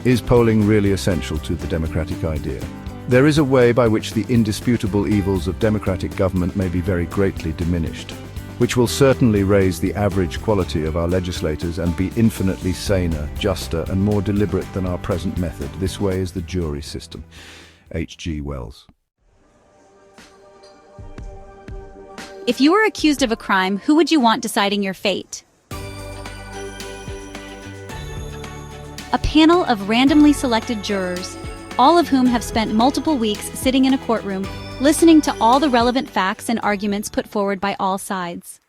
Is polling really essential to the democratic idea? There is a way by which the indisputable evils of democratic government may be very greatly diminished, which will certainly raise the average quality of our legislators and be infinitely saner, juster, and more deliberate than our present method. This way is the jury system. H.G. Wells. If you were accused of a crime, who would you want deciding your fate? A panel of randomly selected jurors, all of whom have spent multiple weeks sitting in a courtroom, listening to all the relevant facts and arguments put forward by all sides.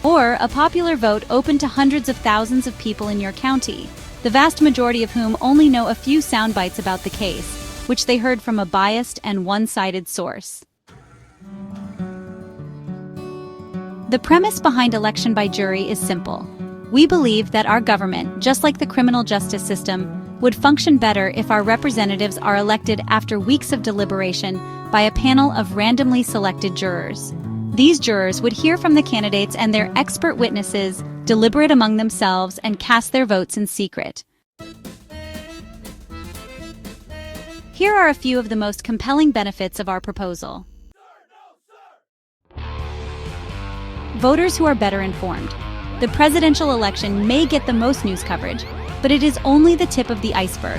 Or a popular vote open to hundreds of thousands of people in your county, the vast majority of whom only know a few sound bites about the case, which they heard from a biased and one-sided source. The premise behind election by jury is simple. We believe that our government, just like the criminal justice system, would function better if our representatives are elected after weeks of deliberation by a panel of randomly selected jurors. These jurors would hear from the candidates and their expert witnesses, deliberate among themselves, and cast their votes in secret. Here are a few of the most compelling benefits of our proposal. Voters who are better informed. The presidential election may get the most news coverage, but it is only the tip of the iceberg.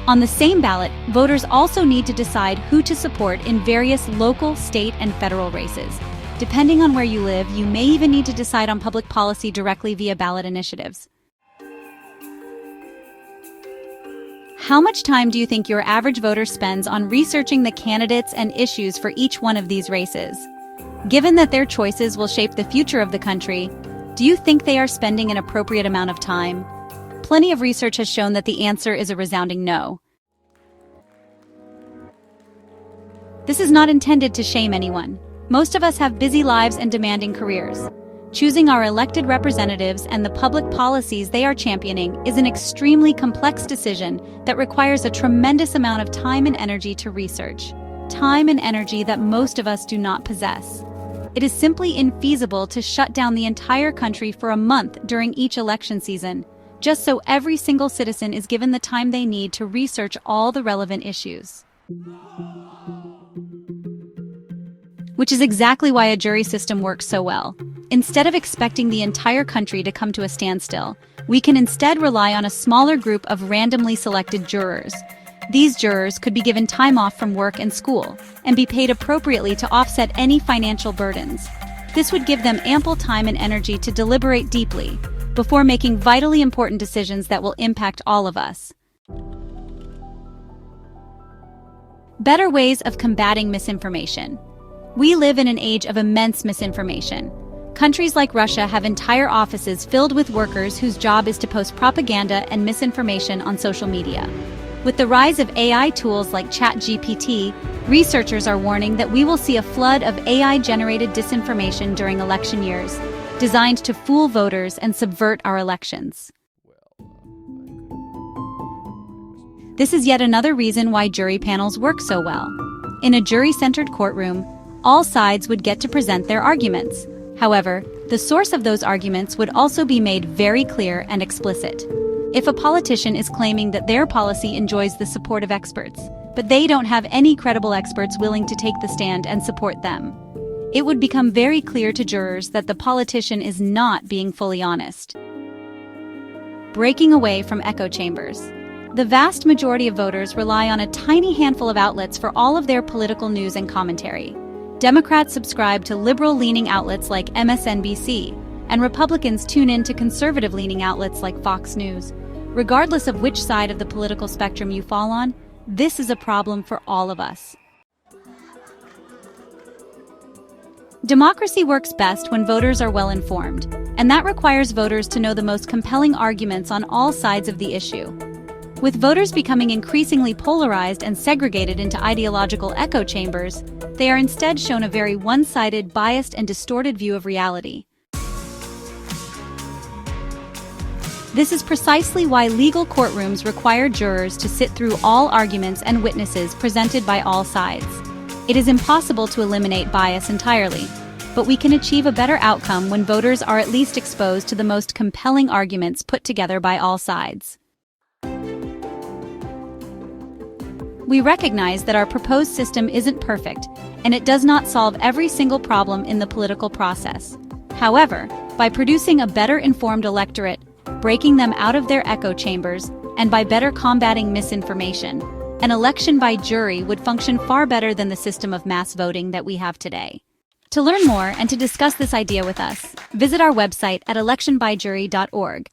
On the same ballot, voters also need to decide who to support in various local, state, and federal races. Depending on where you live, you may even need to decide on public policy directly via ballot initiatives. How much time do you think your average voter spends on researching the candidates and issues for each one of these races? Given that their choices will shape the future of the country, do you think they are spending an appropriate amount of time? Plenty of research has shown that the answer is a resounding no. This is not intended to shame anyone. Most of us have busy lives and demanding careers. Choosing our elected representatives and the public policies they are championing is an extremely complex decision that requires a tremendous amount of time and energy to research. Time and energy that most of us do not possess. It is simply infeasible to shut down the entire country for a month during each election season, just so every single citizen is given the time they need to research all the relevant issues. Which is exactly why a jury system works so well. Instead of expecting the entire country to come to a standstill, we can instead rely on a smaller group of randomly selected jurors. These jurors could be given time off from work and school, and be paid appropriately to offset any financial burdens. This would give them ample time and energy to deliberate deeply, before making vitally important decisions that will impact all of us. Better ways of combating misinformation. We live in an age of immense misinformation. Countries like Russia have entire offices filled with workers whose job is to post propaganda and misinformation on social media. With the rise of AI tools like ChatGPT, researchers are warning that we will see a flood of AI-generated disinformation during election years, designed to fool voters and subvert our elections. This is yet another reason why jury panels work so well. In a jury-centered courtroom, all sides would get to present their arguments. However, the source of those arguments would also be made very clear and explicit. If a politician is claiming that their policy enjoys the support of experts, but they don't have any credible experts willing to take the stand and support them, it would become very clear to jurors that the politician is not being fully honest. Breaking away from echo chambers. The vast majority of voters rely on a tiny handful of outlets for all of their political news and commentary. Democrats subscribe to liberal-leaning outlets like MSNBC, and Republicans tune in to conservative-leaning outlets like Fox News. Regardless of which side of the political spectrum you fall on, this is a problem for all of us. Democracy works best when voters are well informed, and that requires voters to know the most compelling arguments on all sides of the issue. With voters becoming increasingly polarized and segregated into ideological echo chambers, they are instead shown a very one-sided, biased, and distorted view of reality. This is precisely why legal courtrooms require jurors to sit through all arguments and witnesses presented by all sides. It is impossible to eliminate bias entirely, but we can achieve a better outcome when voters are at least exposed to the most compelling arguments put together by all sides. We recognize that our proposed system isn't perfect, and it does not solve every single problem in the political process. However, by producing a better informed electorate, breaking them out of their echo chambers, and by better combating misinformation, an election by jury would function far better than the system of mass voting that we have today. To learn more and to discuss this idea with us, visit our website at electionbyjury.org.